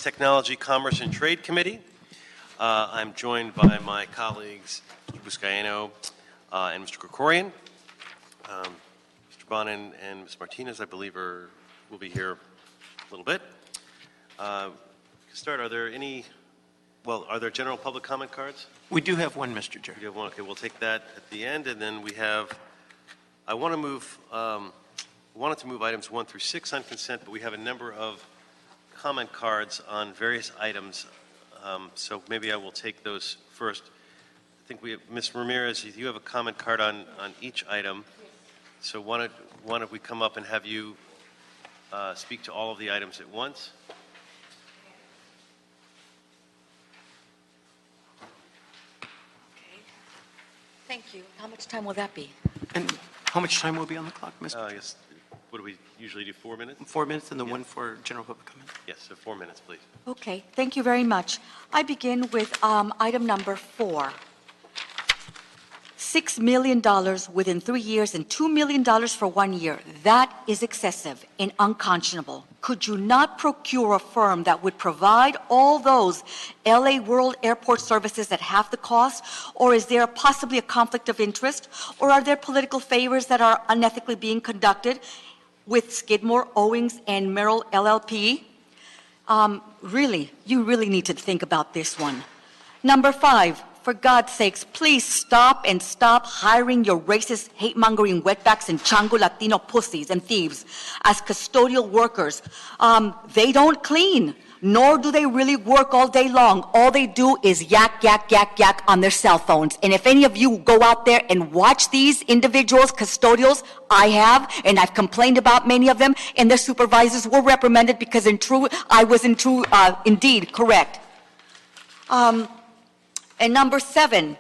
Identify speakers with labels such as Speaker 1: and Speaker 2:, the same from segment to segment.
Speaker 1: Technology, Commerce, and Trade Committee. I'm joined by my colleagues, Mr. Buscaino and Mr. Krikorian. Mr. Bonin and Ms. Martinez, I believe, will be here a little bit. To start, are there general public comment cards?
Speaker 2: We do have one, Mr. Chair.
Speaker 1: You have one. Okay, we'll take that at the end, and then we have. I wanted to move items 1 through 6 on consent, but we have a number of comment cards on various items, so maybe I will take those first. I think we have, Ms. Ramirez, you have a comment card on each item, so why don't we come up and have you speak to all of the items at once?
Speaker 3: Okay. Thank you. How much time will that be?
Speaker 2: And how much time will be on the clock, Mr.
Speaker 1: Yes. What do we usually do, 4 minutes?
Speaker 2: 4 minutes and the one for general public comment.
Speaker 1: Yes, so 4 minutes, please.
Speaker 3: Okay, thank you very much. I begin with item number 4. $6 million within 3 years and $2 million for 1 year. That is excessive and unconscionable. Could you not procure a firm that would provide all those LA World Airport services at half the cost? Or is there possibly a conflict of interest? Or are there political favors that are unethically being conducted with Skidmore, Owings, and Merrill LLP? You really need to think about this one. Number 5. For God's sakes, please stop hiring your racist, hate-mongering wetbacks and chango Latino pussies and thieves as custodial workers. They don't clean, nor do they really work all day long. All they do is yak, yak, yak, yak on their cell phones. And if any of you go out there and watch these individuals, custodials, I have, and I've complained about many of them, and their supervisors were reprimanded because I was indeed correct. And number 7,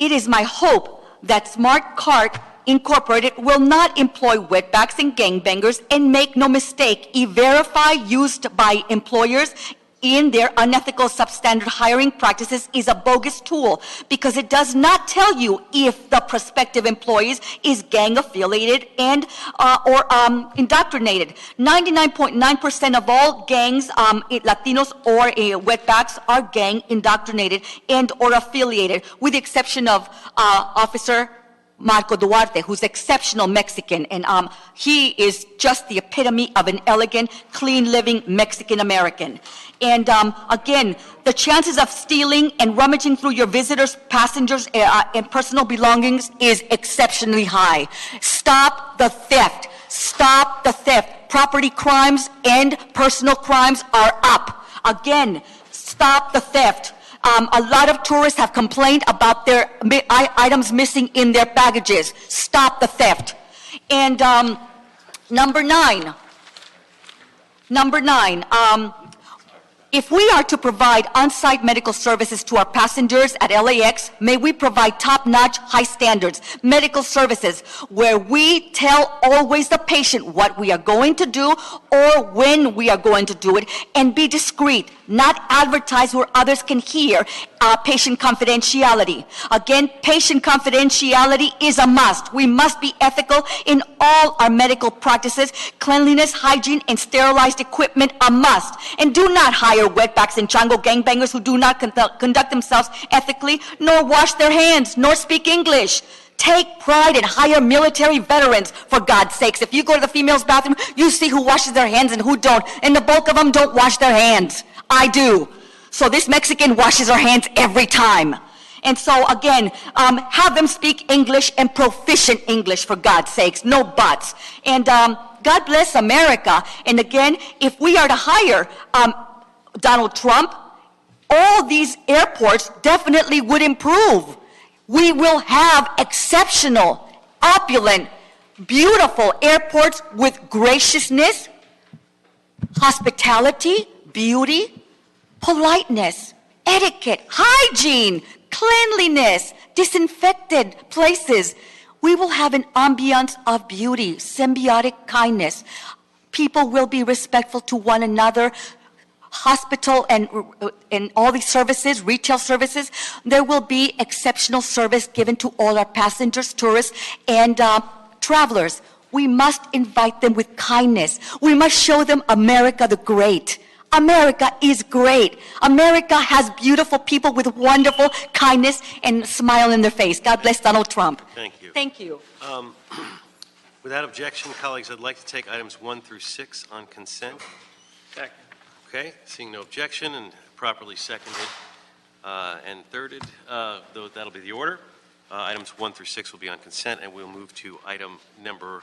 Speaker 3: it is my hope that Smart Cart Incorporated will not employ wetbacks and gangbangers, and make no mistake, E-Verify used by employers in their unethical substandard hiring practices is a bogus tool because it does not tell you if the prospective employees is gang affiliated and or indoctrinated. 99.9% of all gangs, Latinos or wetbacks, are gang indoctrinated and or affiliated, with the exception of Officer Marco Duarte, who's exceptional Mexican, and he is just the epitome of an elegant, clean-living Mexican-American. And again, the chances of stealing and rummaging through your visitors, passengers, and personal belongings is exceptionally high. Stop the theft. Stop the theft. Property crimes and personal crimes are up. Again, stop the theft. A lot of tourists have complained about their items missing in their baggages. Stop the theft. And number 9, if we are to provide on-site medical services to our passengers at LAX, may we provide top-notch, high standards medical services where we tell always the patient what we are going to do or when we are going to do it, and be discreet, not advertise where others can hear. Patient confidentiality. Again, patient confidentiality is a must. We must be ethical in all our medical practices. Cleanliness, hygiene, and sterilized equipment a must. And do not hire wetbacks and chango gangbangers who do not conduct themselves ethically, nor wash their hands, nor speak English. Take pride and hire military veterans, for God's sakes. If you go to the female's bathroom, you see who washes their hands and who don't. And the bulk of them don't wash their hands. I do. So this Mexican washes her hands every time. And so again, have them speak English and proficient English, for God's sakes, no buts. And God bless America. And again, if we are to hire Donald Trump, all these airports definitely would improve. We will have exceptional, opulent, beautiful airports with graciousness, hospitality, beauty, politeness, etiquette, hygiene, cleanliness, disinfected places. We will have an ambiance of beauty, symbiotic kindness. People will be respectful to one another. Hospital and all these services, retail services, there will be exceptional service given to all our passengers, tourists, and travelers. We must invite them with kindness. We must show them America the Great. America is great. America has beautiful people with wonderful kindness and smile in their face. God bless Donald Trump.
Speaker 1: Thank you.
Speaker 3: Thank you.
Speaker 1: Without objection, colleagues, I'd like to take items 1 through 6 on consent.
Speaker 2: Second.
Speaker 1: Okay, seeing no objection and properly seconded and thirded, though that'll be the order. Items 1 through 6 will be on consent, and we'll move to item number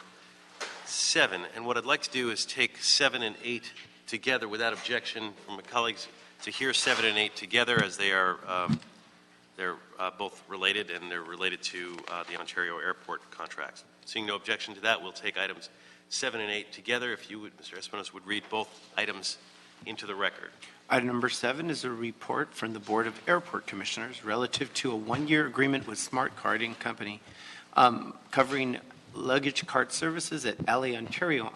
Speaker 1: 7. And what I'd like to do is take 7 and 8 together without objection from my colleagues to hear 7 and 8 together, as they are they're both related, and they're related to the Ontario Airport contracts. Seeing no objection to that, we'll take items 7 and 8 together. If you would, Mr. Espinosa, would read both items into the record.
Speaker 2: Item number 7 is a report from the Board of Airport Commissioners relative to a one-year agreement with Smart Carding Company covering luggage cart services at LA Ontario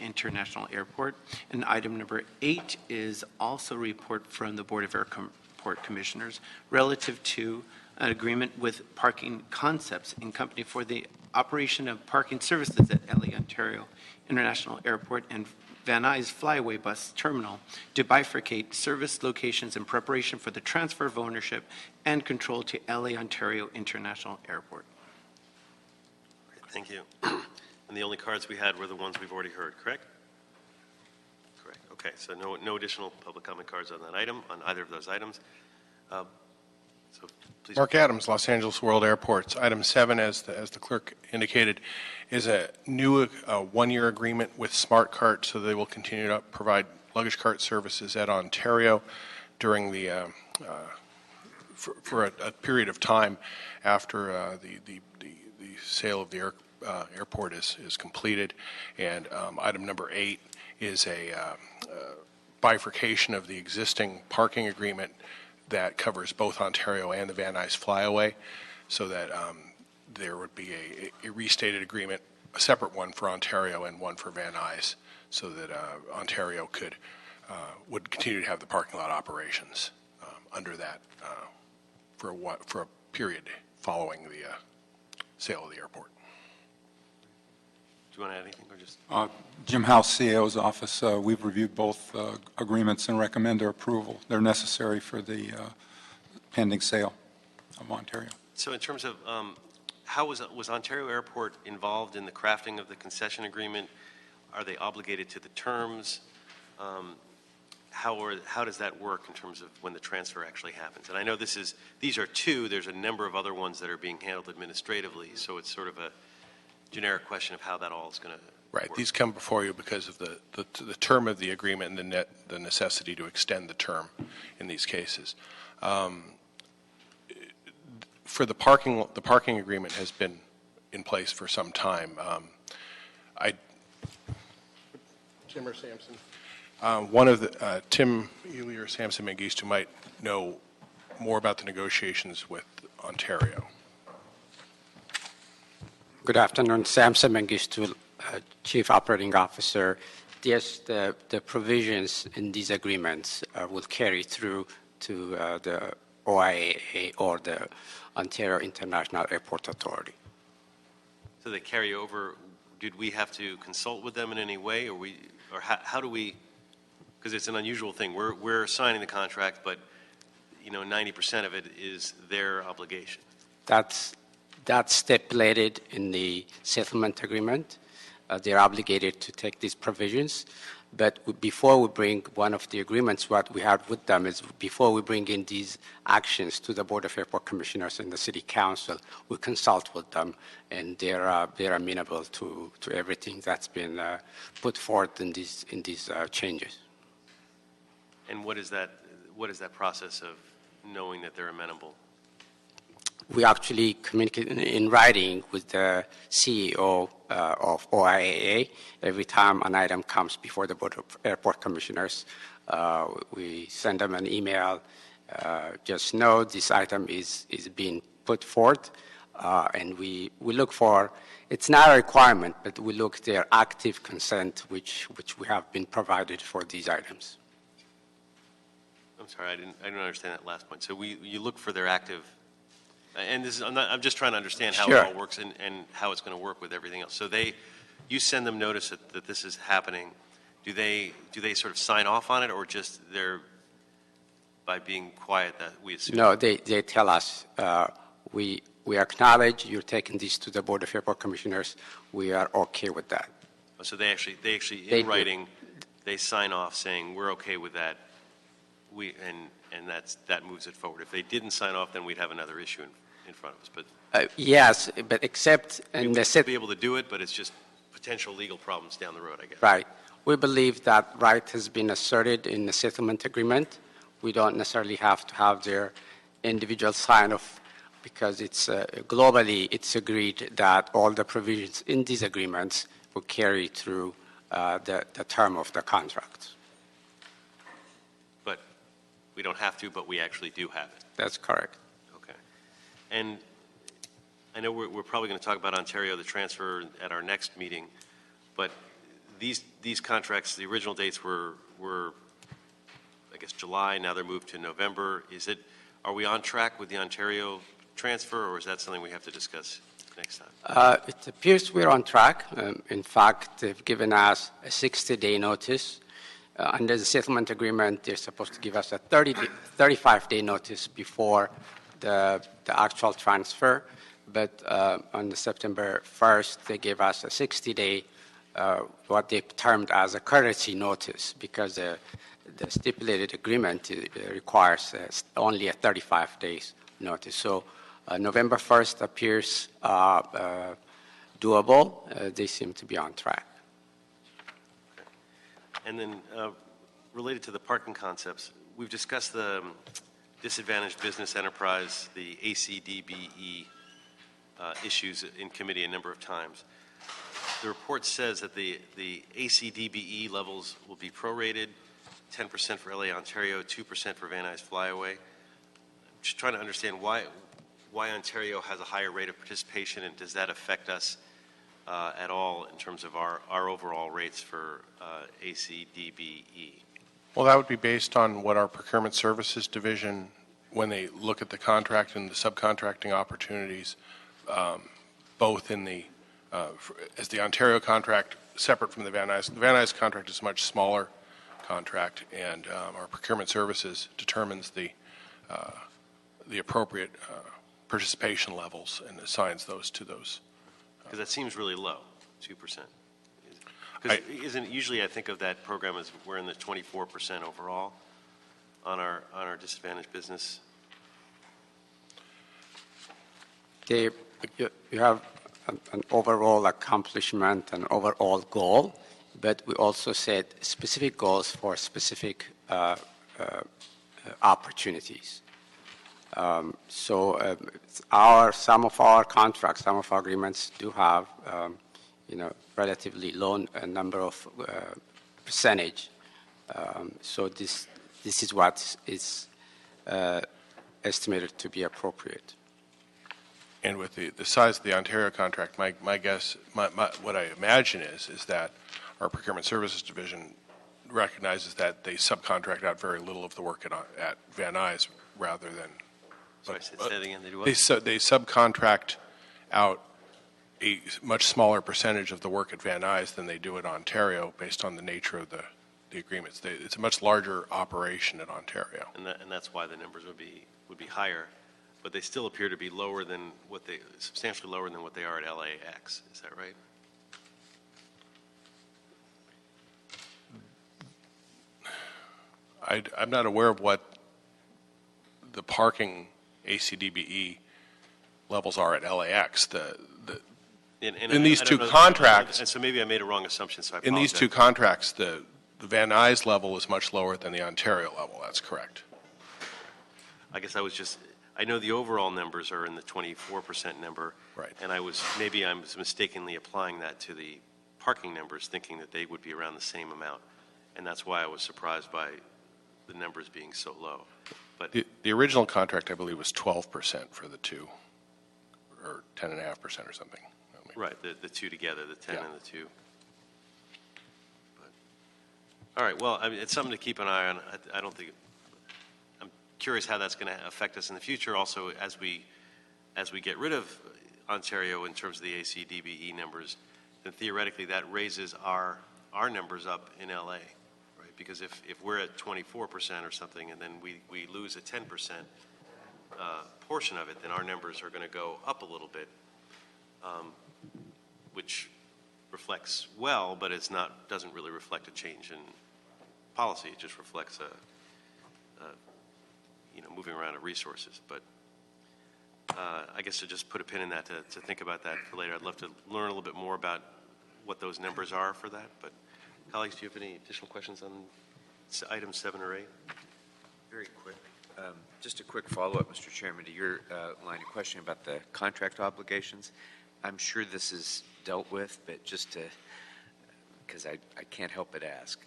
Speaker 2: International Airport. And item number 8 is also a report from the Board of Airport Commissioners relative to an agreement with Parking Concepts in company for the operation of parking services at LA Ontario International Airport and Van Nuys Flyaway Bus Terminal to bifurcate service locations in preparation for the transfer of ownership and control to LA Ontario International Airport.
Speaker 1: Thank you. And the only cards we had were the ones we've already heard, correct? Correct. Okay, so no additional public comment cards on that item, on either of those items. So please.
Speaker 4: Mark Adams, Los Angeles World Airports. Item 7, as the clerk indicated, is a new one-year agreement with Smart Cart, so they will continue to provide luggage cart services at Ontario during the for a period of time after the sale of the airport is completed. And item number 8 is a bifurcation of the existing parking agreement that covers both Ontario and the Van Nuys Flyaway, so that there would be a restated agreement, a separate one for Ontario and one for Van Nuys, so that Ontario would continue to have the parking lot operations under that for a period following the sale of the airport.
Speaker 1: Do you want to add anything, or just?
Speaker 5: Jim House, CAO's office, we've reviewed both agreements and recommend their approval. They're necessary for the pending sale of Ontario.
Speaker 1: So in terms of how was Ontario Airport involved in the crafting of the concession agreement? Are they obligated to the terms? How does that work in terms of when the transfer actually happens? And I know these are 2. There's a number of other ones that are being handled administratively, so it's sort of a generic question of how that all is going to
Speaker 4: Right.
Speaker 1: work.
Speaker 4: These come before you because of the term of the agreement and the necessity to extend the term in these cases. For the parking agreement has been in place for some time. Tim or Sampson? One of the Tim Ely or Sampson Mengistu might know more about the negotiations with Ontario.
Speaker 6: Good afternoon. Samson Mengistu, Chief Operating Officer. Yes, the provisions in these agreements will carry through to the OIAA or the Ontario International Airport Authority.
Speaker 1: So they carry over. Did we have to consult with them in any way, or how do we? Because it's an unusual thing. We're signing the contract, but 90% of it is their obligation.
Speaker 6: That's stipulated in the settlement agreement. They're obligated to take these provisions. But before we bring one of the agreements, what we have with them is before we bring in these actions to the Board of Airport Commissioners and the City Council, we consult with them, and they're amenable to everything that's been put forth in these changes.
Speaker 1: And what is that process of knowing that they're amenable?
Speaker 6: We actually communicate in writing with the CEO of OIAA. Every time an item comes before the Board of Airport Commissioners, we send them an email. Just know this item is being put forth, and we look for, it's not a requirement, but we look their active consent, which we have been provided for these items.
Speaker 1: I'm sorry, I didn't understand that last point. So you look for their active. And I'm just trying to understand how
Speaker 6: Sure.
Speaker 1: it all works and how it's going to work with everything else. So you send them notice that this is happening, do they sort of sign off on it, or just they're, by being quiet, that we assume?
Speaker 6: No, they tell us, we acknowledge you're taking this to the Board of Airport Commissioners. We are okay with that.
Speaker 1: So they actually
Speaker 6: They
Speaker 1: in
Speaker 6: do.
Speaker 1: writing, they sign off saying, we're okay with that. And that moves it forward. If they didn't sign off, then we'd have another issue in front of us. But
Speaker 6: Yes, but except in the
Speaker 1: we'll be able to do it, but it's just potential legal problems down the road, I guess.
Speaker 6: right. We believe that right has been asserted in the settlement agreement. We don't necessarily have to have their individual sign-off because it's globally it's agreed that all the provisions in these agreements will carry through the term of the contract.
Speaker 1: But we don't have to, but we actually do have it.
Speaker 6: That's correct.
Speaker 1: Okay. And I know we're probably going to talk about Ontario, the transfer, at our next meeting, but these contracts, the original dates were I guess July, now they're moved to November. Are we on track with the Ontario transfer, or is that something we have to discuss next time?
Speaker 6: It appears we're on track. In fact, they've given us a 60-day notice. Under the settlement agreement, they're supposed to give us a 35-day notice before the actual transfer. But on the September 1st, they gave us a 60-day, what they termed as a courtesy notice, because the stipulated agreement requires only a 35 days notice. So November 1st appears doable. They seem to be on track.
Speaker 1: And then related to the parking concepts, we've discussed the disadvantaged business enterprise, the ACDBE issues in committee a number of times. The report says that the ACDBE levels will be prorated, 10% for LA Ontario, 2% for Van Nuys Flyaway. I'm just trying to understand why Ontario has a higher rate of participation, and does that affect us at all in terms of our overall rates for ACDBE?
Speaker 4: Well, that would be based on what our procurement services division, when they look at the contract and the subcontracting opportunities, both in the, as the Ontario contract, separate from the Van Nuys. The Van Nuys contract is a much smaller contract, and our procurement services determines the appropriate participation levels and assigns those to those.
Speaker 1: Because that seems really low, 2%. Because isn't usually I think of that program as we're in the 24% overall on our disadvantaged business.
Speaker 6: You have an overall accomplishment, an overall goal, but we also set specific goals for specific opportunities. So some of our contracts, some of our agreements do have, relatively low number of percentage. So this is what is estimated to be appropriate.
Speaker 4: And with the size of the Ontario contract, my guess, what I imagine is that our procurement services division recognizes that they subcontract out very little of the work at Van Nuys rather than.
Speaker 1: Sorry, say that again. They do what?
Speaker 4: They subcontract out a much smaller percentage of the work at Van Nuys than they do at Ontario based on the nature of the agreements. It's a much larger operation at Ontario.
Speaker 1: And that's why the numbers would be higher, but they still appear to be lower than substantially lower than what they are at LAX. Is that right?
Speaker 4: I'm not aware of what the parking ACDBE levels are at LAX. In these two contracts,
Speaker 1: and so maybe I made a wrong assumption, so I apologize.
Speaker 4: in these two contracts, the Van Nuys level is much lower than the Ontario level. That's correct.
Speaker 1: I guess I know the overall numbers are in the 24% number.
Speaker 4: Right.
Speaker 1: And I was mistakenly applying that to the parking numbers, thinking that they would be around the same amount. And that's why I was surprised by the numbers being so low. But
Speaker 4: The original contract, I believe, was 12% for the two, or 10.5% or something.
Speaker 1: right, the two together, the 10
Speaker 4: Yeah.
Speaker 1: and the 2. But, all right, well, I mean, it's something to keep an eye on. I don't think, I'm curious how that's going to affect us in the future. Also, as we get rid of Ontario in terms of the ACDBE numbers, then theoretically that raises our our numbers up in LA, right? Because if we're at 24% or something, and then we lose a 10% portion of it, then our numbers are going to go up a little bit, which reflects well, but doesn't really reflect a change in policy. It just reflects moving around of resources. But I guess to just put a pin in that, to think about that for later. I'd love to learn a little bit more about what those numbers are for that. But colleagues, do you have any additional questions on items 7 or 8?
Speaker 7: Very quick. Just a quick follow-up, Mr. Chairman, to your line of questioning about the contract obligations. I'm sure this is dealt with, but just to, because I can't help but ask.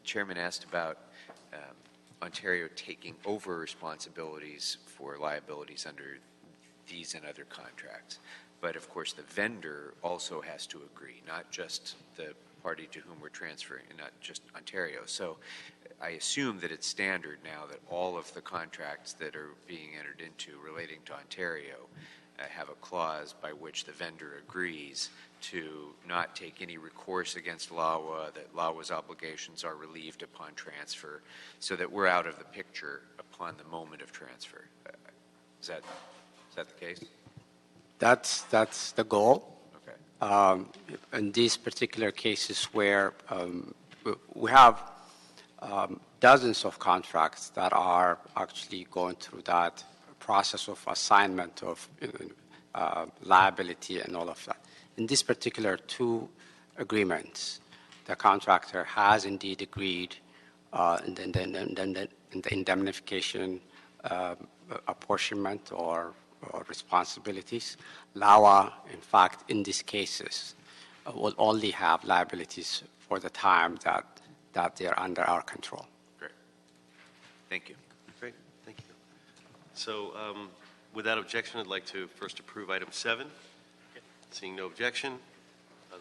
Speaker 7: Chairman asked about Ontario taking over responsibilities for liabilities under these and other contracts. But of course, the vendor also has to agree, not just the party to whom we're transferring, and not just Ontario. So I assume that it's standard now that all of the contracts that are being entered into relating to Ontario have a clause by which the vendor agrees to not take any recourse against LAWA, that LAWA's obligations are relieved upon transfer, so that we're out of the picture upon the moment of transfer. Is that the case?
Speaker 6: That's the goal.
Speaker 7: Okay.
Speaker 6: In these particular cases where we have dozens of contracts that are actually going through that process of assignment of liability and all of that. In this particular 2 agreements, the contractor has indeed agreed in the indemnification apportionment or responsibilities. LAWA, in fact, in these cases, will only have liabilities for the time that they're under our control.
Speaker 7: Great. Thank you.
Speaker 1: Great, thank you. So without objection, I'd like to first approve item 7. Seeing no objection,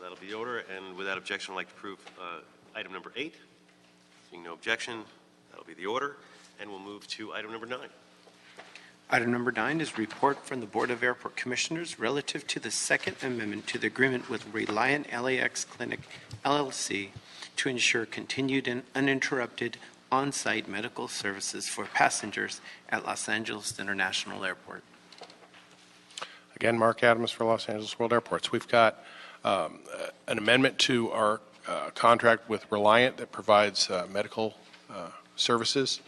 Speaker 1: that'll be the order. And without objection, I'd like to approve item number 8. Seeing no objection, that'll be the order. And we'll move to item number 9.
Speaker 2: Item number 9 is report from the Board of Airport Commissioners relative to the Second Amendment to the agreement with Reliant LAX Clinic, LLC, to ensure continued and uninterrupted on-site medical services for passengers at Los Angeles International Airport.
Speaker 4: Again, Mark Adams for Los Angeles World Airports. We've got an amendment to our contract with Reliant that provides medical services.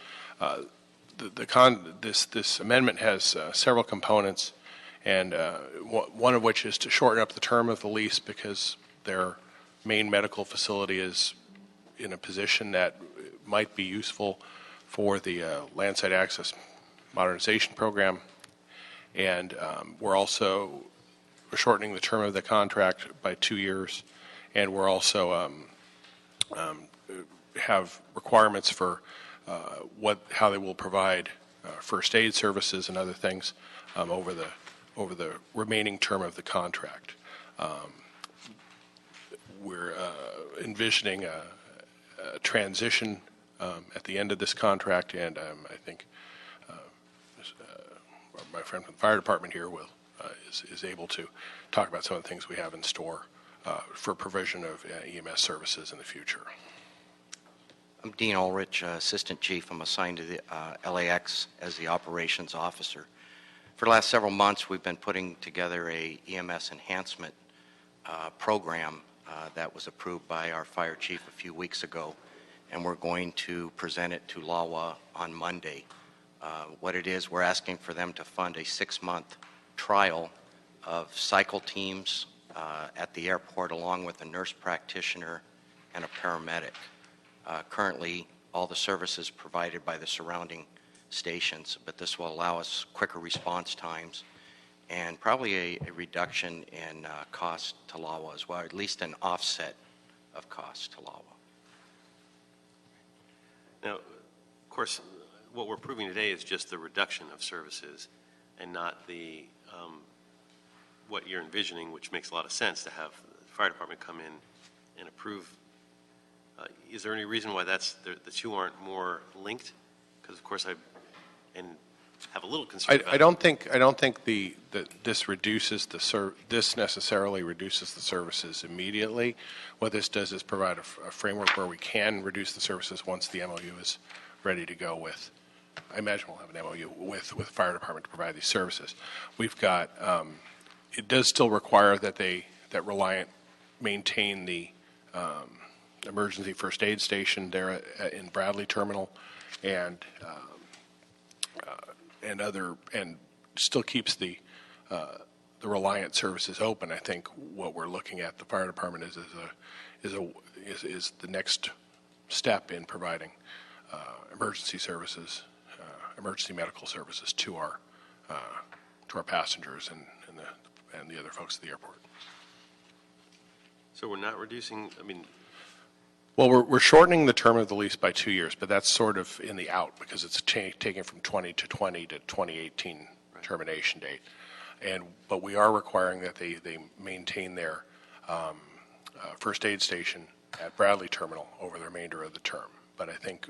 Speaker 4: This amendment has several components, and one of which is to shorten up the term of the lease because their main medical facility is in a position that might be useful for the Landside Access Modernization Program. And we're also shortening the term of the contract by 2 years, and we're also have requirements for how they will provide first aid services and other things over the remaining term of the contract. We're envisioning a transition at the end of this contract, and I think my friend from the fire department here is able to talk about some of the things we have in store for provision of EMS services in the future.
Speaker 8: I'm Dean Ulrich, Assistant Chief. I'm assigned to the LAX as the Operations Officer. For the last several months, we've been putting together a EMS Enhancement Program that was approved by our Fire Chief a few weeks ago, and we're going to present it to LAWA on Monday. What it is, we're asking for them to fund a 6-month trial of cycle teams at the airport along with a nurse practitioner and a paramedic. Currently, all the services provided by the surrounding stations, but this will allow us quicker response times and probably a reduction in cost to LAWA as well, or at least an offset of cost to LAWA.
Speaker 1: Now, of course, what we're proving today is just the reduction of services and not the what you're envisioning, which makes a lot of sense to have the fire department come in and approve. Is there any reason why the two aren't more linked? Because, of course, and have a little concern about.
Speaker 4: I don't think that this reduces this necessarily reduces the services immediately. What this does is provide a framework where we can reduce the services once the MOU is ready to go with. I imagine we'll have an MOU with the fire department to provide these services. We've got. It does still require that Reliant maintain the emergency first aid station there in Bradley Terminal, and still keeps the Reliant services open. I think what we're looking at the fire department is the next step in providing emergency services, emergency medical services to our passengers and the other folks at the airport.
Speaker 1: So we're not reducing. I mean.
Speaker 4: Well, we're shortening the term of the lease by 2 years, but that's sort of in the out because it's taking from 2020 to 2018 termination date. But we are requiring that they maintain their first aid station at Bradley Terminal over the remainder of the term. But I think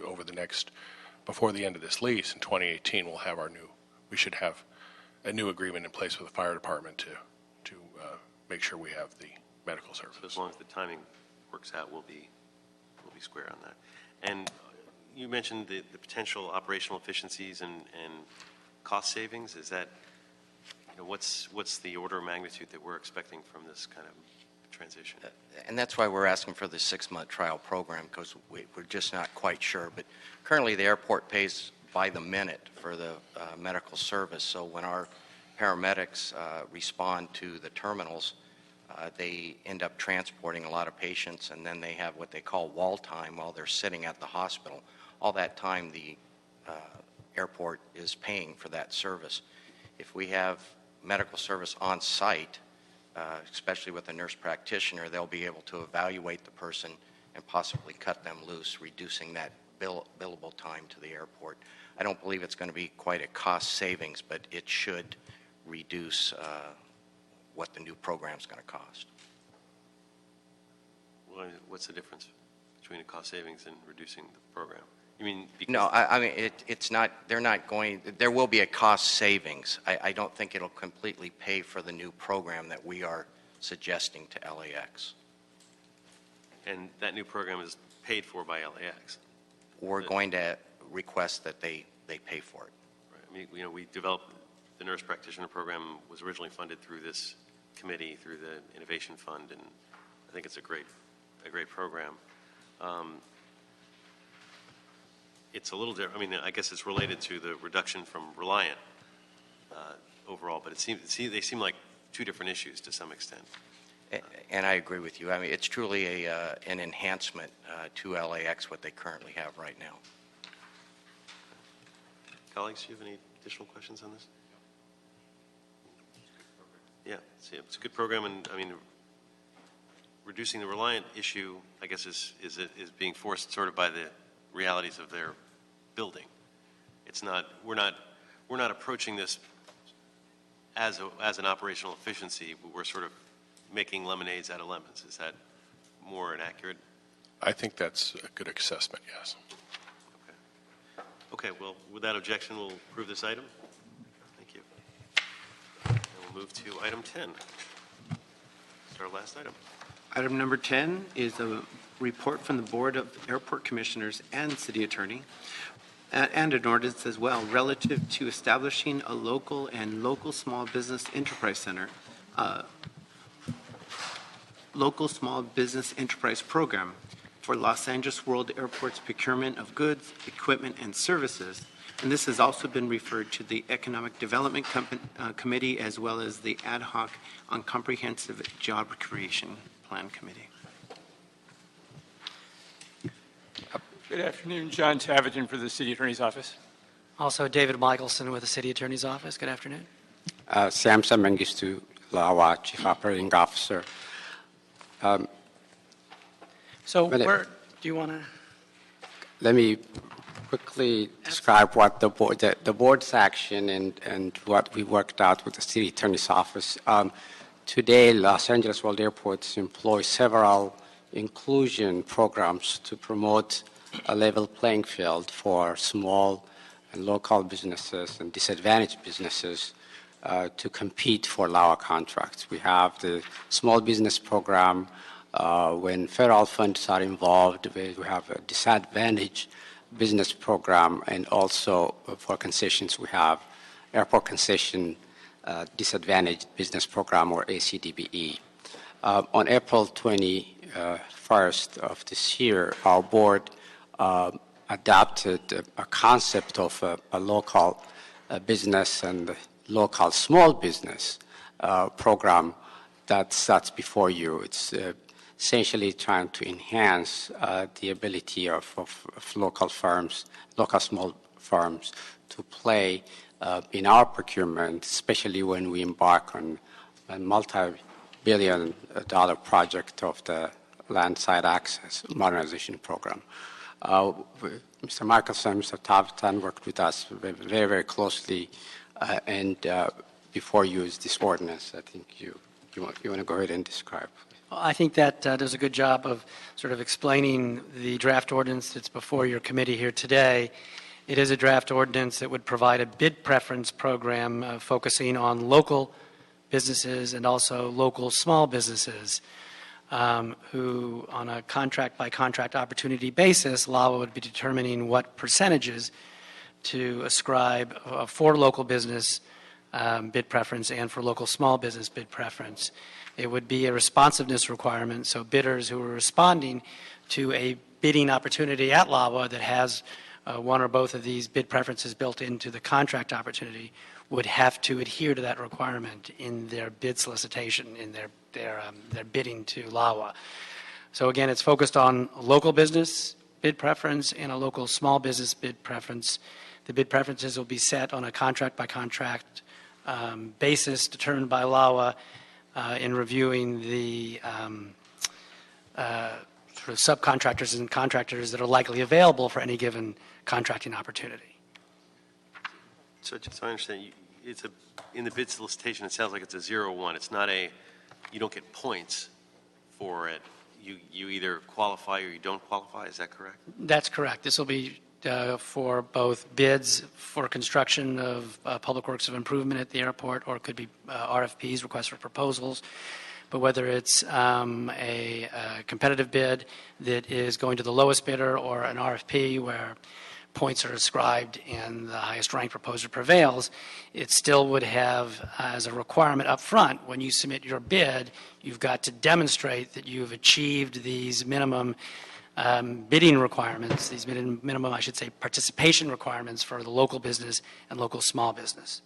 Speaker 4: before the end of this lease in 2018, we should have a new agreement in place with the fire department to make sure we have the medical services.
Speaker 1: So as long as the timing works out, we'll be square on that. And you mentioned the potential operational efficiencies and cost savings. Is that, what's the order of magnitude that we're expecting from this kind of transition?
Speaker 8: And that's why we're asking for the 6-month trial program, because we're just not quite sure. But currently, the airport pays by the minute for the medical service. So when our paramedics respond to the terminals, they end up transporting a lot of patients, and then they have what they call wall time while they're sitting at the hospital. All that time, the airport is paying for that service. If we have medical service on site, especially with a nurse practitioner, they'll be able to evaluate the person and possibly cut them loose, reducing that billable time to the airport. I don't believe it's going to be quite a cost savings, but it should reduce what the new program is going to cost.
Speaker 1: Well, what's the difference between a cost savings and reducing the program? You mean because
Speaker 8: No, I mean it's not. They're not going. There will be a cost savings. I don't think it'll completely pay for the new program that we are suggesting to LAX.
Speaker 1: And that new program is paid for by LAX.
Speaker 8: We're going to request that they pay for it.
Speaker 1: Right. I mean, we developed the nurse practitioner program was originally funded through this committee, through the Innovation Fund, and I think it's a great program. It's a little different. I mean, I guess it's related to the reduction from Reliant overall, but they seem like two different issues to some extent.
Speaker 8: And I agree with you. I mean, it's truly an enhancement to LAX what they currently have right now.
Speaker 1: Colleagues, do you have any additional questions on this? Yeah, it's a good program, and I mean, reducing the Reliant issue, I guess, is being forced sort of by the realities of their building. It's not. We're not approaching this as an operational efficiency. But we're sort of making lemonades out of lemons. Is that more inaccurate?
Speaker 4: I think that's a good assessment. Yes.
Speaker 1: Okay. Well, without objection, we'll approve this item. Thank you. And we'll move to item 10. It's our last item.
Speaker 2: Item number 10 is a report from the Board of Airport Commissioners and City Attorney, and an ordinance as well, relative to establishing a local small business enterprise center, local small business enterprise program for Los Angeles World Airport's procurement of goods, equipment, and services. And this has also been referred to the Economic Development Committee as well as the Ad hoc on Comprehensive Job Creation Plan Committee.
Speaker 9: Good afternoon, John Tavagen for the City Attorney's Office.
Speaker 10: Also, David Michelson with the City Attorney's Office. Good afternoon.
Speaker 6: Samson Mengistu Lawa, Chief Operating Officer.
Speaker 10: So,
Speaker 6: But it-
Speaker 10: where do you want to?
Speaker 6: Let me quickly describe what the board's action and what we worked out with the City Attorney's Office. Today, Los Angeles World Airports employs several inclusion programs to promote a level playing field for small and local businesses and disadvantaged businesses to compete for LAWA contracts. We have the small business program. When federal funds are involved, we have a disadvantaged business program, and also for concessions, we have airport concession disadvantaged business program, or ACDBE. On April 21st of this year, our board adopted a concept of a local business and local small business program that's before you. It's essentially trying to enhance the ability of local firms, local small firms, to play in our procurement, especially when we embark on a multi-billion-dollar project of the landside access modernization program. Mr. Michelson and Mr. Tavetan worked with us very, very closely, and before you is this ordinance. I think you want to go ahead and describe.
Speaker 10: Well, I think that does a good job of sort of explaining the draft ordinance that's before your committee here today. It is a draft ordinance that would provide a bid preference program focusing on local businesses and also local small businesses who, on a contract-by-contract opportunity basis, LAWA would be determining what percentages to ascribe for local business bid preference and for local small business bid preference. It would be a responsiveness requirement, so bidders who are responding to a bidding opportunity at LAWA that has one or both of these bid preferences built into the contract opportunity would have to adhere to that requirement in their bid solicitation, in their bidding to LAWA. So again, it's focused on local business bid preference and a local small business bid preference. The bid preferences will be set on a contract-by-contract basis determined by LAWA in reviewing the sort of subcontractors and contractors that are likely available for any given contracting opportunity.
Speaker 1: So just so I understand, in the bid solicitation, it sounds like it's a 0-1. It's not you don't get points for it. You either qualify or you don't qualify. Is that correct?
Speaker 10: That's correct. This will be for both bids for construction of public works of improvement at the airport, or it could be RFPs, requests for proposals. But whether it's a competitive bid that is going to the lowest bidder, or an RFP where points are ascribed and the highest ranked proposer prevails, it still would have as a requirement up front, when you submit your bid, you've got to demonstrate that you've achieved these minimum bidding requirements, these minimum, I should say, participation requirements for the local business and local small business.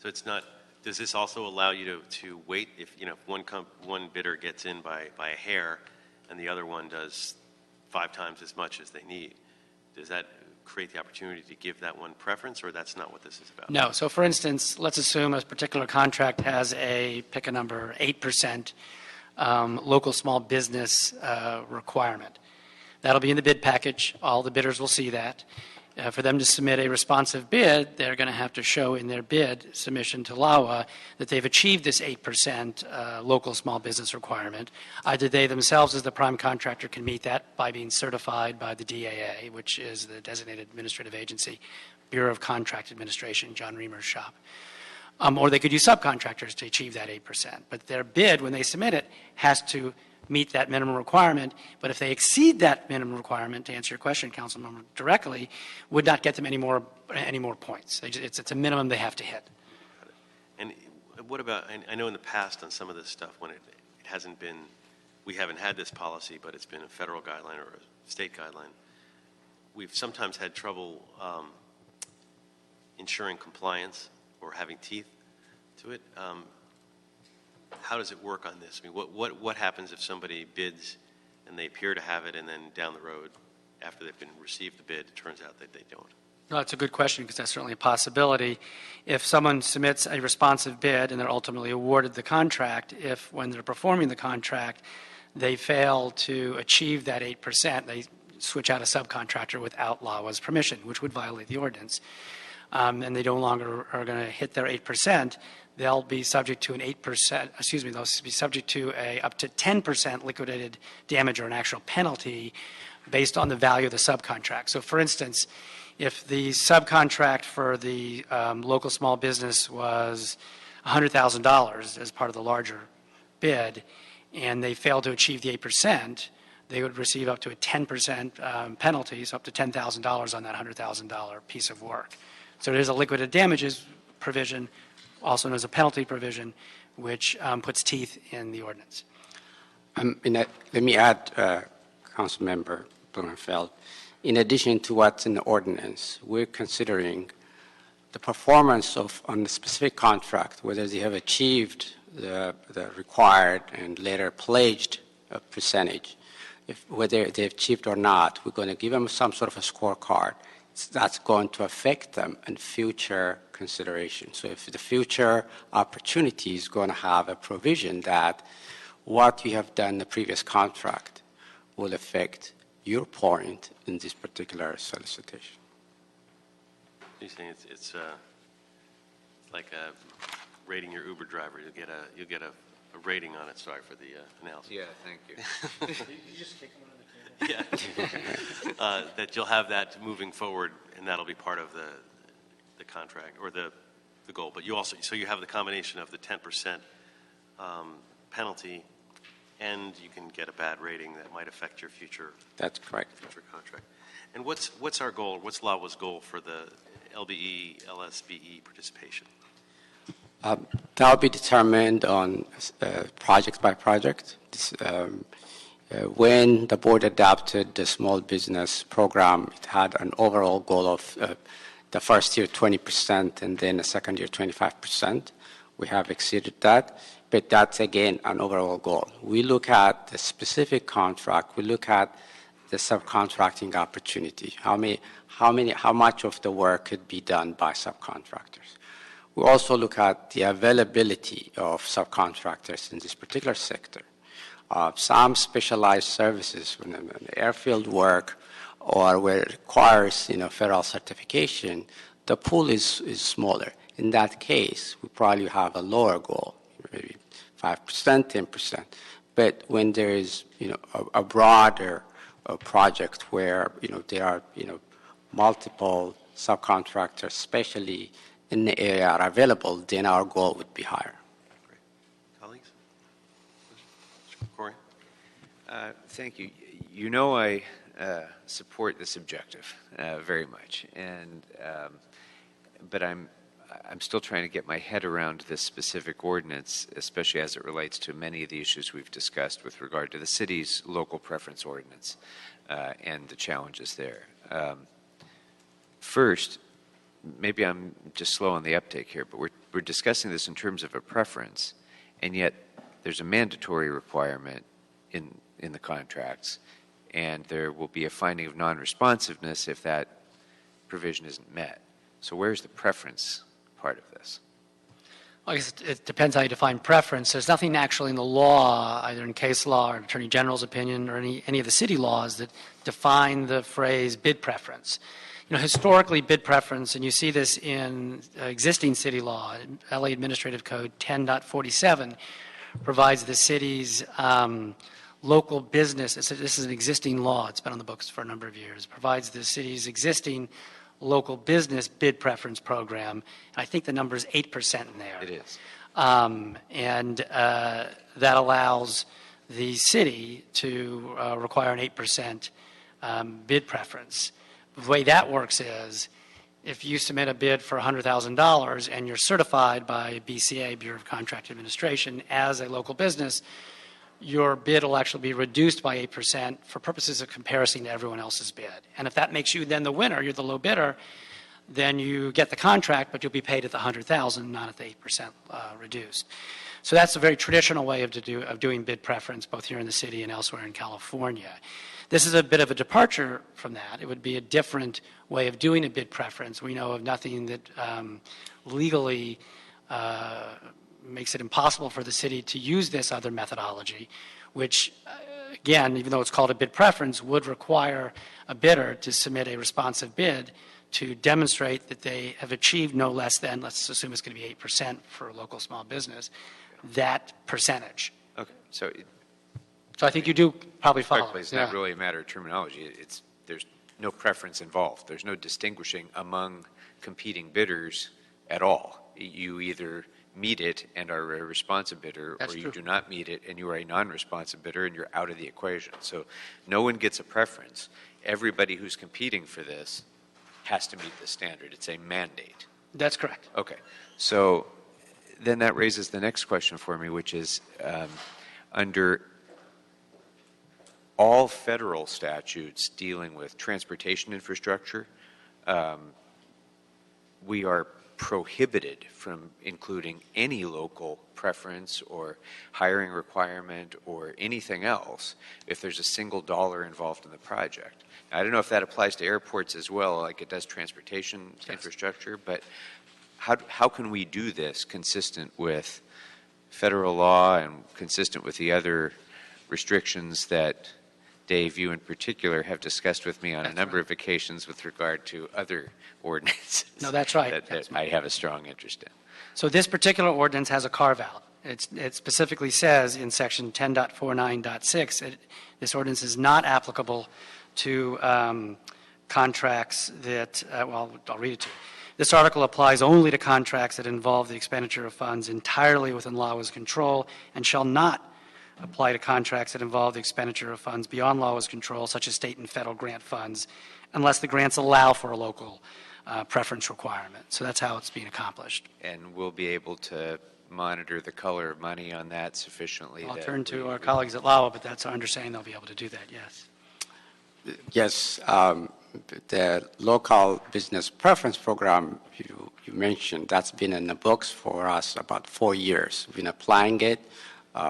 Speaker 1: So it's not. Does this also allow you to wait if one bidder gets in by a hair, and the other one does 5 times as much as they need? Does that create the opportunity to give that one preference, or that's not what this is about?
Speaker 10: No. So, for instance, let's assume a particular contract has pick a number, 8% local small business requirement. That'll be in the bid package. All the bidders will see that. For them to submit a responsive bid, they're going to have to show in their bid submission to LAWA that they've achieved this 8% local small business requirement. Either they themselves as the prime contractor can meet that by being certified by the DAA, which is the designated administrative agency, Bureau of Contract Administration, John Reamer's shop. Or they could use subcontractors to achieve that 8%. But their bid, when they submit it, has to meet that minimum requirement. But if they exceed that minimum requirement, to answer your question, Councilmember, directly, would not get them any more points. It's a minimum they have to hit.
Speaker 1: And what about, I know in the past on some of this stuff, when it hasn't been, we haven't had this policy, but it's been a federal guideline or a state guideline, we've sometimes had trouble ensuring compliance or having teeth to it. How does it work on this? I mean, what happens if somebody bids and they appear to have it, and then down the road, after they've received the bid, it turns out that they don't?
Speaker 10: No, that's a good question, because that's certainly a possibility. If someone submits a responsive bid and they're ultimately awarded the contract, if when they're performing the contract they fail to achieve that 8%, they switch out a subcontractor without LAWA's permission, which would violate the ordinance, and they no longer are going to hit their 8%, they'll be subject to an 8%, they'll be subject to up to 10% liquidated damage or an actual penalty based on the value of the subcontract. So for instance, if the subcontract for the local small business was $100,000 as part of the larger bid, and they failed to achieve the 8%, they would receive up to a 10% penalty, so up to $10,000 on that $100,000 piece of work. So there's a liquidated damages provision, also known as a penalty provision, which puts teeth in the ordinance.
Speaker 6: Let me add, Councilmember Blumenfeld, in addition to what's in the ordinance, we're considering the performance on the specific contract, whether they have achieved the required and later pledged percentage, whether they've achieved or not. We're going to give them some sort of a scorecard that's going to affect them in future consideration. So if the future opportunity is going to have a provision that what you have done in the previous contract will affect your point in this particular solicitation.
Speaker 1: You're saying it's like rating your Uber driver. You'll get a rating on it. Sorry for the analysis.
Speaker 7: Yeah, thank you.
Speaker 9: You just kick them under the table.
Speaker 1: Yeah. That you'll have that moving forward, and that'll be part of the contract or the goal. But you also you have the combination of the 10% penalty, and you can get a bad rating that might affect your future.
Speaker 6: That's correct.
Speaker 1: Future contract. And what's our goal? What's LAWA's goal for the LBE, LSBE participation?
Speaker 6: That will be determined on project by project. When the board adopted the small business program, it had an overall goal of the first year 20% and then the second year 25%. We have exceeded that, but that's again an overall goal. We look at the specific contract. We look at the subcontracting opportunity. How much of the work could be done by subcontractors? We also look at the availability of subcontractors in this particular sector. Some specialized services, when the airfield work or where it requires federal certification, the pool is smaller. In that case, we probably have a lower goal, maybe 5%, 10%. But when there is a broader project where there are multiple subcontractors, especially in the area are available, then our goal would be higher.
Speaker 1: Great. Colleagues? Corey?
Speaker 7: Thank you. You know I support this objective very much, but I'm still trying to get my head around this specific ordinance, especially as it relates to many of the issues we've discussed with regard to the city's local preference ordinance and the challenges there. First, maybe I'm just slow on the uptake here, but we're discussing this in terms of a preference, and yet there's a mandatory requirement in the contracts, and there will be a finding of non-responsiveness if that provision isn't met. So where's the preference part of this?
Speaker 10: Well, I guess it depends how you define preference. There's nothing actually in the law, either in case law or Attorney General's opinion or any of the city laws that define the phrase bid preference. Historically, bid preference, and you see this in existing city law, LA Administrative Code 10.47, provides the city's local business, this is an existing law, it's been on the books for a number of years, provides the city's existing local business bid preference program, and I think the number is 8% in there.
Speaker 7: It is.
Speaker 10: And that allows the city to require an 8% bid preference. The way that works is if you submit a bid for $100,000 and you're certified by BCA, Bureau of Contract Administration, as a local business, your bid will actually be reduced by 8% for purposes of comparison to everyone else's bid. And if that makes you then the winner, you're the low bidder, then you get the contract, but you'll be paid at the $100,000, not at the 8% reduced. So that's a very traditional way of doing bid preference, both here in the city and elsewhere in California. This is a bit of a departure from that. It would be a different way of doing a bid preference. We know of nothing that legally makes it impossible for the city to use this other methodology, which, again, even though it's called a bid preference, would require a bidder to submit a responsive bid to demonstrate that they have achieved no less than, let's assume it's going to be 8% for a local small business, that percentage.
Speaker 7: Okay. So
Speaker 10: I think you do probably follow.
Speaker 7: It's not really a matter of terminology. There's no preference involved. There's no distinguishing among competing bidders at all. You either meet it and are a responsive bidder,
Speaker 10: That's
Speaker 7: or you
Speaker 10: true.
Speaker 7: do not meet it and you are a non-responsive bidder and you're out of the equation. So no one gets a preference. Everybody who's competing for this has to meet the standard. It's a mandate.
Speaker 10: That's correct.
Speaker 7: Okay. So then that raises the next question for me, which is under all federal statutes dealing with transportation infrastructure, we are prohibited from including any local preference or hiring requirement or anything else if there's a single dollar involved in the project. Now, I don't know if that applies to airports as well, like it does transportation infrastructure, but how can we do this consistent with federal law and consistent with the other restrictions that Dave, you in particular, have discussed with me on a number of occasions with regard to other ordinances?
Speaker 10: No, that's right.
Speaker 7: That I have a strong interest in.
Speaker 10: So this particular ordinance has a carve-out. It specifically says in section 10.49.6, this ordinance is not applicable to contracts that, well, I'll read it to you. This article applies only to contracts that involve the expenditure of funds entirely within LAWA's control and shall not apply to contracts that involve the expenditure of funds beyond LAWA's control, such as state and federal grant funds, unless the grants allow for a local preference requirement. So that's how it's being accomplished.
Speaker 7: And we'll be able to monitor the color of money on that sufficiently.
Speaker 10: I'll
Speaker 7: that
Speaker 10: turn to
Speaker 7: we-
Speaker 10: our colleagues at LAWA, but that's our understanding they'll be able to do that, yes.
Speaker 6: Yes, the local business preference program you mentioned, that's been in the books for us about 4 years. We've been applying it.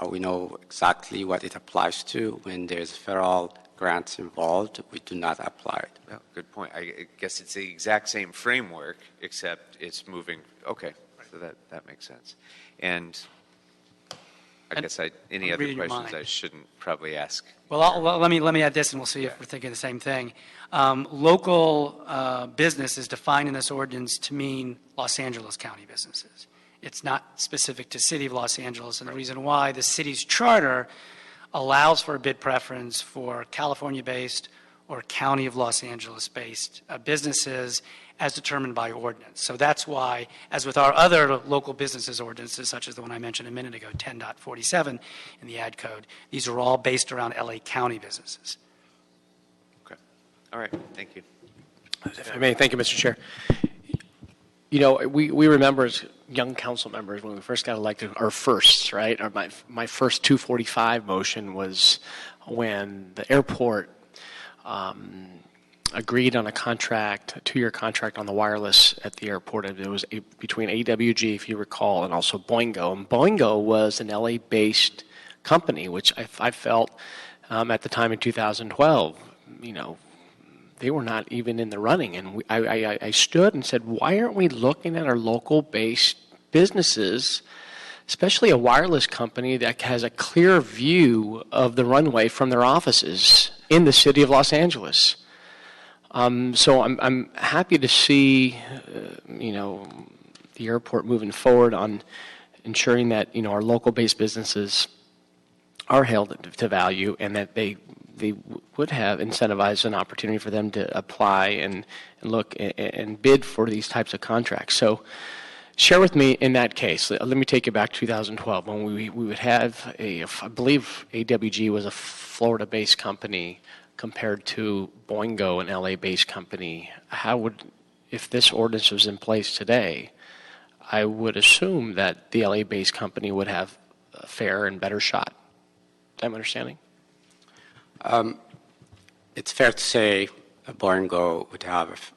Speaker 6: We know exactly what it applies to. When there's federal grants involved, we do not apply it.
Speaker 7: Well, good point. I guess it's the exact same framework, except it's moving. Okay, so that makes sense. And I guess any
Speaker 10: I'm
Speaker 7: other
Speaker 10: reading your
Speaker 7: questions
Speaker 10: mind.
Speaker 7: I shouldn't probably ask.
Speaker 10: Well, let me add this, and we'll see if we're thinking the same thing. Local business is defined in this ordinance to mean Los Angeles County businesses. It's not specific to City of Los Angeles, and the reason why the city's charter allows for a bid preference for California-based or County of Los Angeles-based businesses as determined by ordinance. So that's why, as with our other local businesses ordinances, such as the one I mentioned a minute ago, 10.47 in the ad code, these are all based around LA County businesses.
Speaker 7: Okay. All right. Thank you.
Speaker 11: If I may, thank you, Mr. Chair. You know, we remember as young council members when we first got elected, our firsts, right? My first 245 motion was when the airport agreed on a contract, a 2-year contract on the wireless at the airport. And it was between AWG, if you recall, and also Boingo. And Boingo was an LA-based company, which I felt at the time in 2012, you know, they were not even in the running. And I stood and said, why aren't we looking at our local-based businesses, especially a wireless company that has a clear view of the runway from their offices in the city of Los Angeles? So I'm happy to see, you know, the airport moving forward on ensuring that, you know, our local-based businesses are held to value and that they would have incentivized an opportunity for them to apply and look and bid for these types of contracts. So share with me in that case, let me take you back to 2012 when we would have I believe AWG was a Florida-based company compared to Boingo, an LA-based company. If this ordinance was in place today, I would assume that the LA-based company would have a fair and better shot. Is that my understanding?
Speaker 6: It's fair to say Boingo would have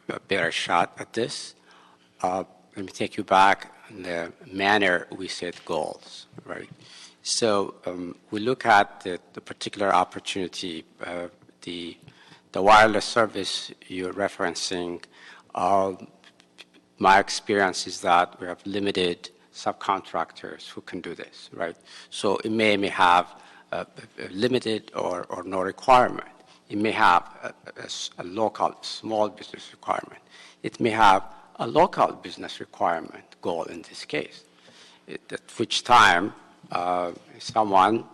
Speaker 6: a better shot at this. Let me take you back in the manner we set goals, right? So we look at the particular opportunity, the wireless service you're referencing. My experience is that we have limited subcontractors who can do this, right? So it may have a limited or no requirement. It may have a local small business requirement. It may have a local business requirement goal in this case, at which time someone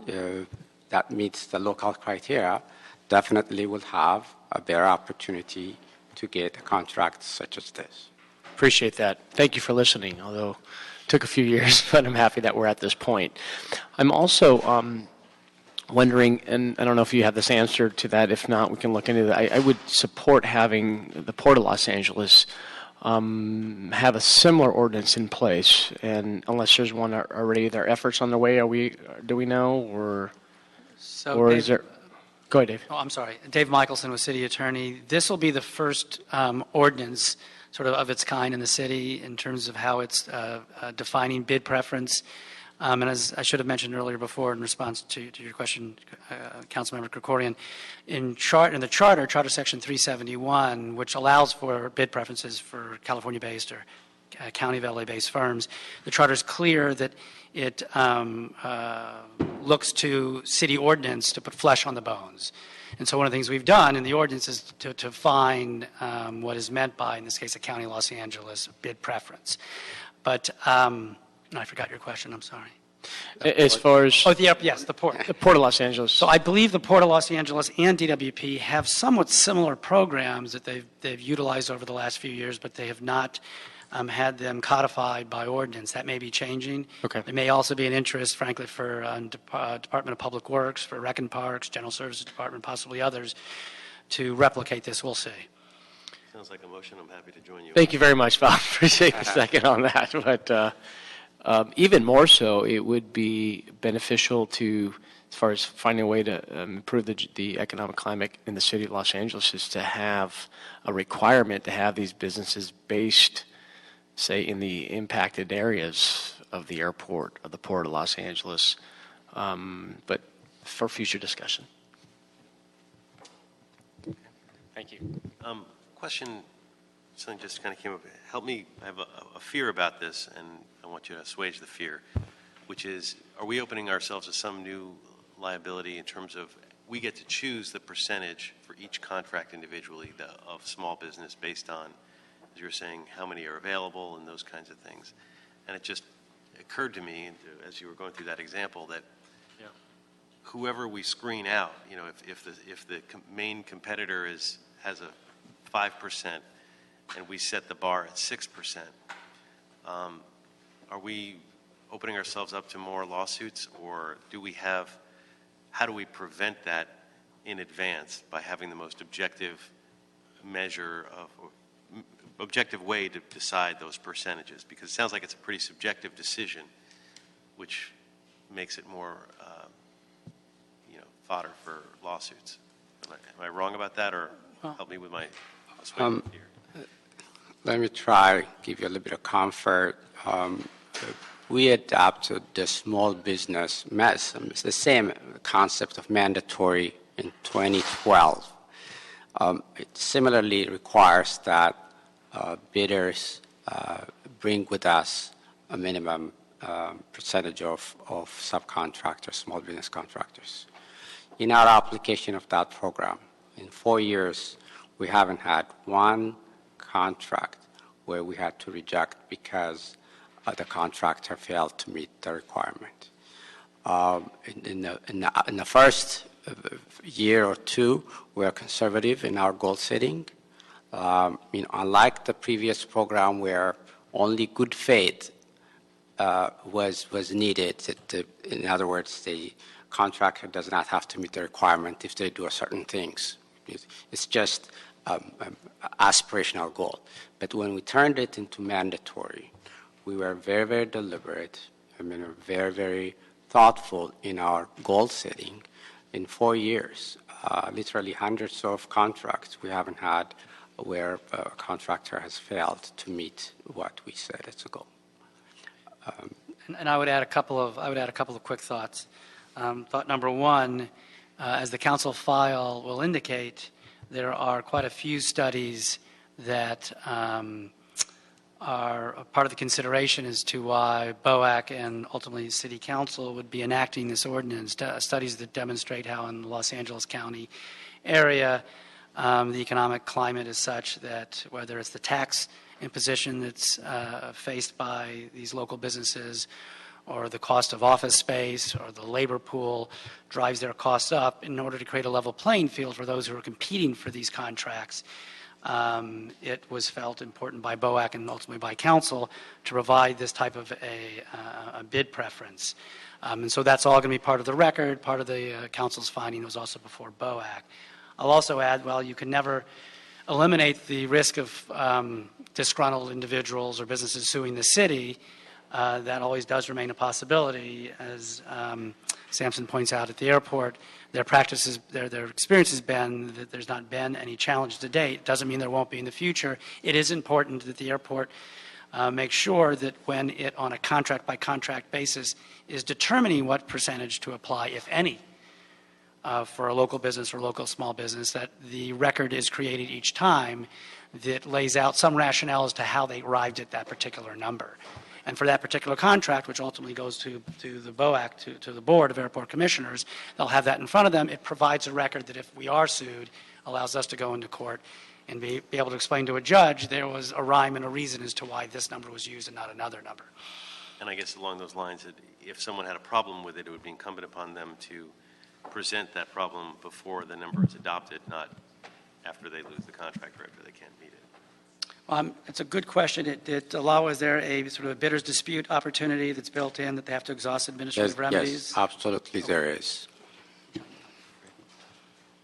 Speaker 6: that meets the local criteria definitely will have a better opportunity to get a contract such as this.
Speaker 11: Appreciate that. Thank you for listening, although it took a few years, but I'm happy that we're at this point. I'm also wondering, and I don't know if you have this answer to that. If not, we can look into that. I would support having the Port of Los Angeles have a similar ordinance in place, and unless there's one already, there are efforts on the way. Do we know, or
Speaker 10: So
Speaker 11: is there? Go ahead, Dave.
Speaker 10: Oh, I'm sorry. Dave Michelson with City Attorney. This will be the first ordinance sort of its kind in the city in terms of how it's defining bid preference. And as I should have mentioned earlier before in response to your question, Councilmember Krikorian, in the charter, Charter Section 371, which allows for bid preferences for California-based or County of LA-based firms, the charter is clear that it looks to city ordinance to put flesh on the bones. And so one of the things we've done in the ordinance is to define what is meant by, in this case, a County of Los Angeles bid preference. But I forgot your question. I'm sorry.
Speaker 11: As far as
Speaker 10: yes, the port.
Speaker 11: The Port of Los Angeles.
Speaker 10: So I believe the Port of Los Angeles and DWP have somewhat similar programs that they've utilized over the last few years, but they have not had them codified by ordinance. That may be changing.
Speaker 11: Okay.
Speaker 10: There may also be an interest, frankly, for Department of Public Works, for Rec and Parks, General Services Department, possibly others, to replicate this. We'll see.
Speaker 1: Sounds like a motion. I'm happy to join you.
Speaker 11: Thank you very much, Bob. Appreciate the second on that. But even more so, it would be beneficial to, as far as finding a way to improve the economic climate in the city of Los Angeles, is to have a requirement to have these businesses based, say, in the impacted areas of the airport, of the Port of Los Angeles, but for future discussion. Thank you.
Speaker 1: Question, something just kind of came up. Help me, I have a fear about this, and I want you to assuage the fear, which is, are we opening ourselves to some new liability in terms of we get to choose the percentage for each contract individually of small business based on, as you were saying, how many are available and those kinds of things. And it just occurred to me, as you were going through that example, that whoever we screen out, if the main competitor has a 5% and we set the bar at 6%, are we opening ourselves up to more lawsuits, or how do we prevent that in advance by having the most objective measure objective way to decide those percentages? Because it sounds like it's a pretty subjective decision, which makes it more, fodder for lawsuits. Am I wrong about that, or help me with my perspective here?
Speaker 6: Let me try to give you a little bit of comfort. We adopted the small business, it's the same concept of mandatory in 2012. It similarly requires that bidders bring with us a minimum percentage of subcontractors, small business contractors. In our application of that program, in 4 years, we haven't had one contract where we had to reject because the contractor failed to meet the requirement. In the first year or two, we are conservative in our goal setting. Unlike the previous program where only good faith was needed, in other words, the contractor does not have to meet the requirement if they do certain things. It's just aspirational goal. But when we turned it into mandatory, we were very, very deliberate, very, very thoughtful in our goal setting. In 4 years, literally hundreds of contracts we haven't had where a contractor has failed to meet what we said as a goal.
Speaker 10: And I would add a couple of quick thoughts. Thought number one, as the council file will indicate, there are quite a few studies that are a part of the consideration as to why BOAC and ultimately City Council would be enacting this ordinance. Studies that demonstrate how in the Los Angeles County area the economic climate is such that whether it's the tax imposition that's faced by these local businesses, or the cost of office space or the labor pool drives their costs up, in order to create a level playing field for those who are competing for these contracts, it was felt important by BOAC and ultimately by council to provide this type of a bid preference. And so that's all going to be part of the record. Part of the council's finding was also before BOAC. I'll also add, well, you can never eliminate the risk of disgruntled individuals or businesses suing the city. That always does remain a possibility. As Sampson points out at the airport, their practices, their experience has been that there's not been any challenge to date. Doesn't mean there won't be in the future. It is important that the airport make sure that when it, on a contract-by-contract basis, is determining what percentage to apply, if any, for a local business or local small business, that the record is created each time that lays out some rationale as to how they arrived at that particular number. And for that particular contract, which ultimately goes to the BOAC, to the Board of Airport Commissioners, they'll have that in front of them. It provides a record that if we are sued, allows us to go into court and be able to explain to a judge there was a rhyme and a reason as to why this number was used and not another number.
Speaker 1: And I guess along those lines, that if someone had a problem with it, it would be incumbent upon them to present that problem before the number is adopted, not after they lose the contract or after they can't meet it.
Speaker 10: It's a good question. It allows, is there a sort of a bidder's dispute opportunity that's built in that they have to exhaust administrative remedies?
Speaker 6: Yes, absolutely there is.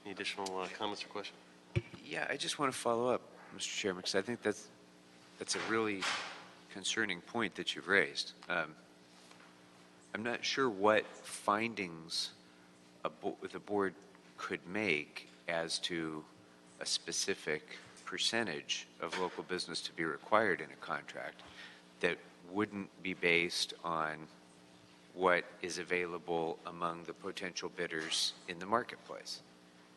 Speaker 1: Any additional comments or questions?
Speaker 7: Yeah, I just want to follow up, Mr. Chairman, because I think that's a really concerning point that you've raised. I'm not sure what findings the board could make as to a specific percentage of local business to be required in a contract that wouldn't be based on what is available among the potential bidders in the marketplace.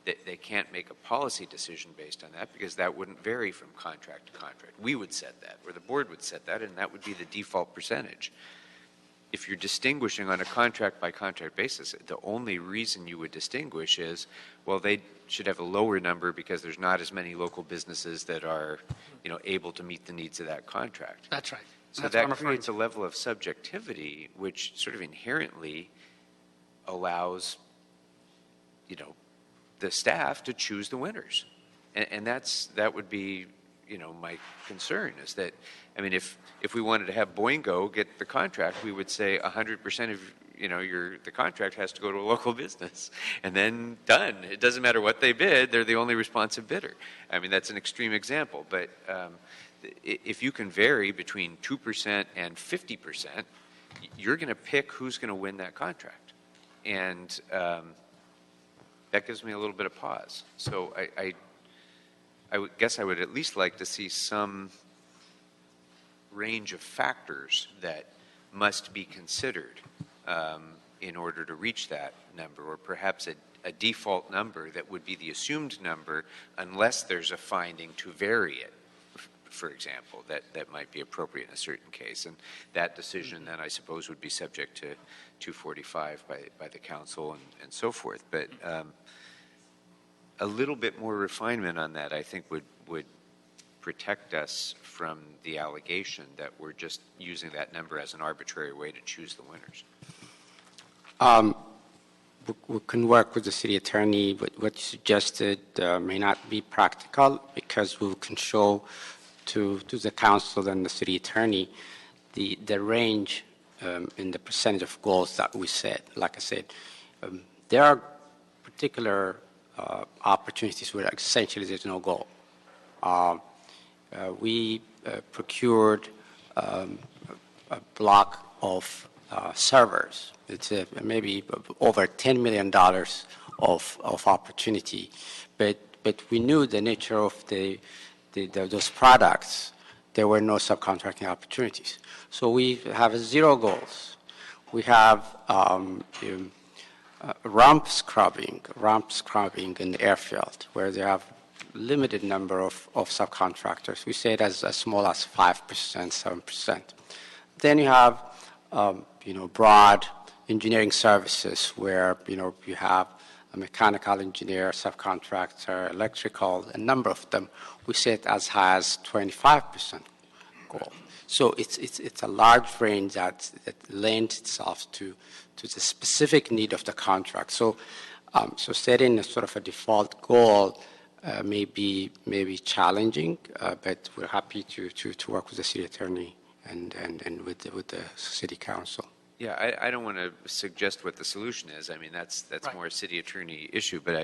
Speaker 7: They can't make a policy decision based on that because that wouldn't vary from contract to contract. We would set that, or the board would set that, and that would be the default percentage. If you're distinguishing on a contract-by-contract basis, the only reason you would distinguish is, well, they should have a lower number because there's not as many local businesses that are, able to meet the needs of that contract.
Speaker 10: That's right.
Speaker 7: So that creates a level of subjectivity which sort of inherently allows, the staff to choose the winners. And that would be, my concern is that, if we wanted to have Boingo get the contract, we would say 100% of, the contract has to go to a local business. And then done. It doesn't matter what they bid, they're the only responsive bidder. That's an extreme example, but if you can vary between 2% and 50%, you're going to pick who's going to win that contract. And that gives me a little bit of pause. So I would guess I would at least like to see some range of factors that must be considered in order to reach that number, or perhaps a default number that would be the assumed number unless there's a finding to vary it, for example, that might be appropriate in a certain case. And that decision then, I suppose, would be subject to 245 by the council and so forth. But a little bit more refinement on that, I think, would protect us from the allegation that we're just using that number as an arbitrary way to choose the winners.
Speaker 6: We can work with the city attorney, but what you suggested may not be practical because we can show to the council and the city attorney the range in the percentage of goals that we set. Like I said, there are particular opportunities where essentially there's no goal. We procured a block of servers. It's maybe over $10 million of opportunity, but we knew the nature of those products. There were no subcontracting opportunities. So we have 0 goals. We have ramp scrubbing in the airfield where they have limited number of subcontractors. We say it as small as 5%, 7%. Then you have, broad engineering services where, you have a mechanical engineer, subcontractor, electrical, a number of them. We set as high as 25% goal. So it's a large range that lends itself to the specific need of the contract. So setting a sort of a default goal may be challenging, but we're happy to work with the city attorney and with the city council.
Speaker 7: Yeah, I don't want to suggest what the solution is. I mean, that's
Speaker 10: Right.
Speaker 7: more a city attorney issue, but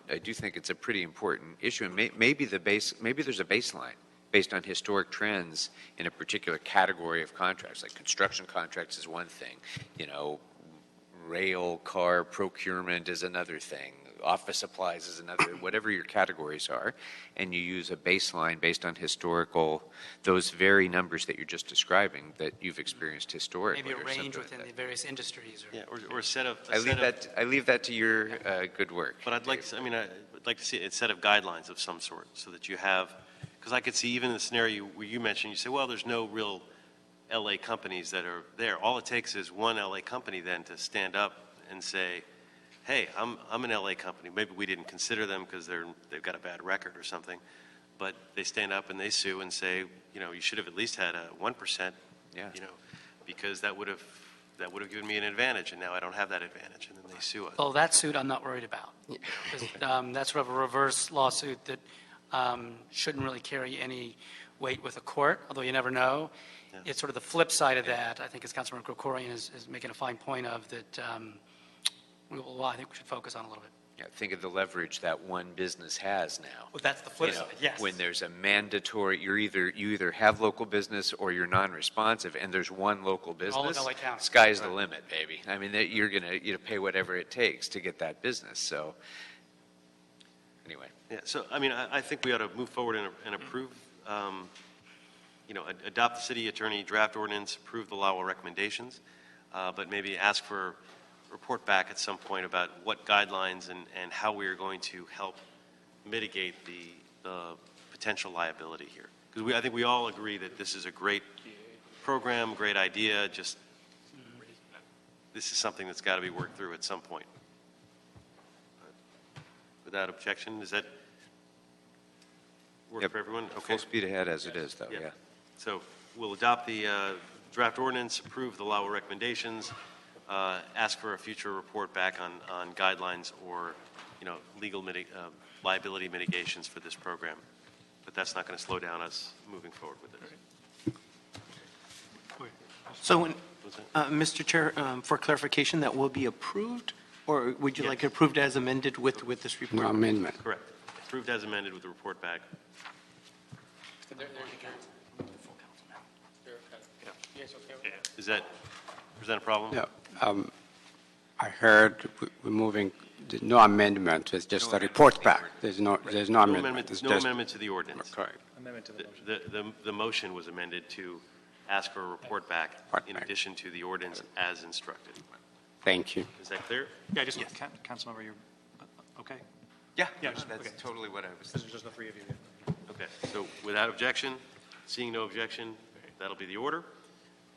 Speaker 7: I do think it's a pretty important issue. And maybe there's a baseline based on historic trends in a particular category of contracts. Like construction contracts is one thing, rail car procurement is another thing, office supplies is another, whatever your categories are, and you use a baseline based on those very numbers that you're just describing that you've experienced historically.
Speaker 10: Maybe a
Speaker 7: or
Speaker 10: range
Speaker 7: something
Speaker 10: within
Speaker 7: like
Speaker 10: the various industries.
Speaker 1: Yeah, or a set of.
Speaker 7: I leave that to your good work.
Speaker 1: But I'd like to see a set of guidelines of some sort so that you have, because I could see even in the scenario where you mentioned, you say, well, there's no real LA companies that are there. All it takes is one LA company then to stand up and say, hey, I'm an LA company. Maybe we didn't consider them because they've got a bad record or something, but they stand up and they sue and say, you should have at least had a 1%, because that would have given me an advantage, and now I don't have that advantage, and then they sue us.
Speaker 10: Oh, that suit I'm not worried about. 'Cause, that's sort of a reverse lawsuit that shouldn't really carry any weight with a court, although you never know.
Speaker 1: Yeah.
Speaker 10: It's sort of the flip side of that, I think, as Councilmember Krikorian is making a fine point of, that I think we should focus on a little bit.
Speaker 7: Yeah, think of the leverage that one business has now.
Speaker 10: Well, that's the flip side, yes.
Speaker 7: When there's a mandatory, you either have local business or you're non-responsive, and there's one local
Speaker 10: All
Speaker 7: business.
Speaker 10: of LA County.
Speaker 7: Sky's the limit, baby. I mean, you're gonna pay whatever it takes to get that business. So, anyway.
Speaker 1: Yeah, so, I think we ought to move forward and approve, adopt the city attorney draft ordinance, approve the allowable recommendations, but maybe ask for a report back at some point about what guidelines and how we are going to help mitigate the potential liability here. Because I think we all agree that this is a great program, great idea, just this is something that's got to be worked through at some point. Without objection, does that work for everyone? Okay.
Speaker 7: Full speed ahead as it is, though, yeah.
Speaker 1: So we'll adopt the draft ordinance, approve the allowable recommendations, ask for a future report back on guidelines or, legal liability mitigations for this program. But that's not going to slow down us moving forward with it.
Speaker 2: So, Mr. Chair, for clarification, that will be approved, or would you like it approved as amended with this report?
Speaker 6: No amendment.
Speaker 1: Correct. Approved as amended with the report back. Is that a problem?
Speaker 6: No. I heard we're moving, no amendment, it's just a report back. There's no amendment. It's
Speaker 1: No
Speaker 6: just-
Speaker 1: amendment to the ordinance.
Speaker 6: Correct.
Speaker 1: The motion was amended to ask for a report back
Speaker 6: Report
Speaker 1: in
Speaker 6: back.
Speaker 1: addition to the ordinance as instructed.
Speaker 6: Thank you.
Speaker 1: Is that clear?
Speaker 12: Yeah, just, Councilmember, you're, okay?
Speaker 7: Yeah,
Speaker 12: Yeah,
Speaker 7: that's
Speaker 12: okay.
Speaker 7: totally what I was.
Speaker 12: There's just the three of you.
Speaker 1: Okay, so without objection, seeing no objection, that'll be the order.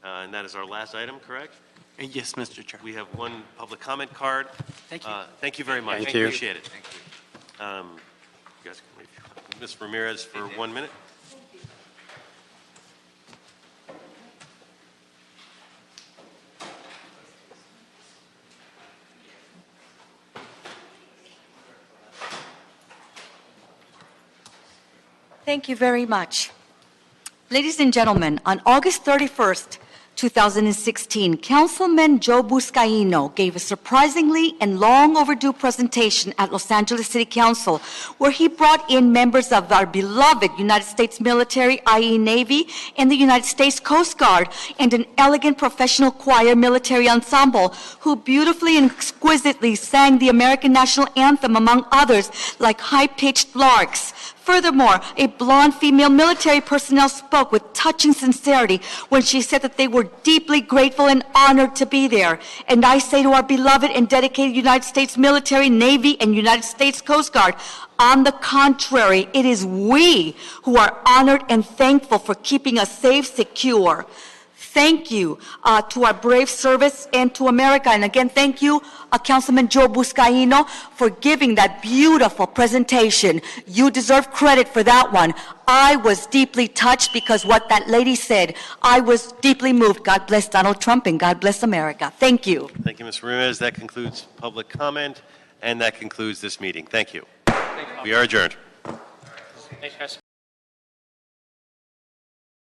Speaker 1: And that is our last item, correct?
Speaker 2: Yes, Mr. Chair.
Speaker 1: We have one public comment card.
Speaker 10: Thank you.
Speaker 1: Thank you very much.
Speaker 6: Thank you.
Speaker 1: Appreciate it. Thank you. You guys can leave. Ms. Ramirez for 1 minute.
Speaker 3: Thank you very much. Ladies and gentlemen, on August 31st, 2016, Councilman Joe Buscaino gave a surprisingly and long overdue presentation at Los Angeles City Council, where he brought in members of our beloved United States military, i.e. Navy, and the United States Coast Guard, and an elegant professional choir military ensemble who beautifully and exquisitely sang the American national anthem, among others, like high-pitched larks. Furthermore, a blonde female military personnel spoke with touching sincerity when she said that they were deeply grateful and honored to be there. And I say to our beloved and dedicated United States military, Navy, and United States Coast Guard, on the contrary, it is we who are honored and thankful for keeping us safe, secure. Thank you to our brave service and to America. And again, thank you, Councilman Joe Buscaino, for giving that beautiful presentation. You deserve credit for that one. I was deeply touched because what that lady said, I was deeply moved. God bless Donald Trump and God bless America. Thank you.
Speaker 1: Thank you, Ms. Ramirez. That concludes public comment, and that concludes this meeting. Thank you. We are adjourned.
Speaker 11: Thanks, guys.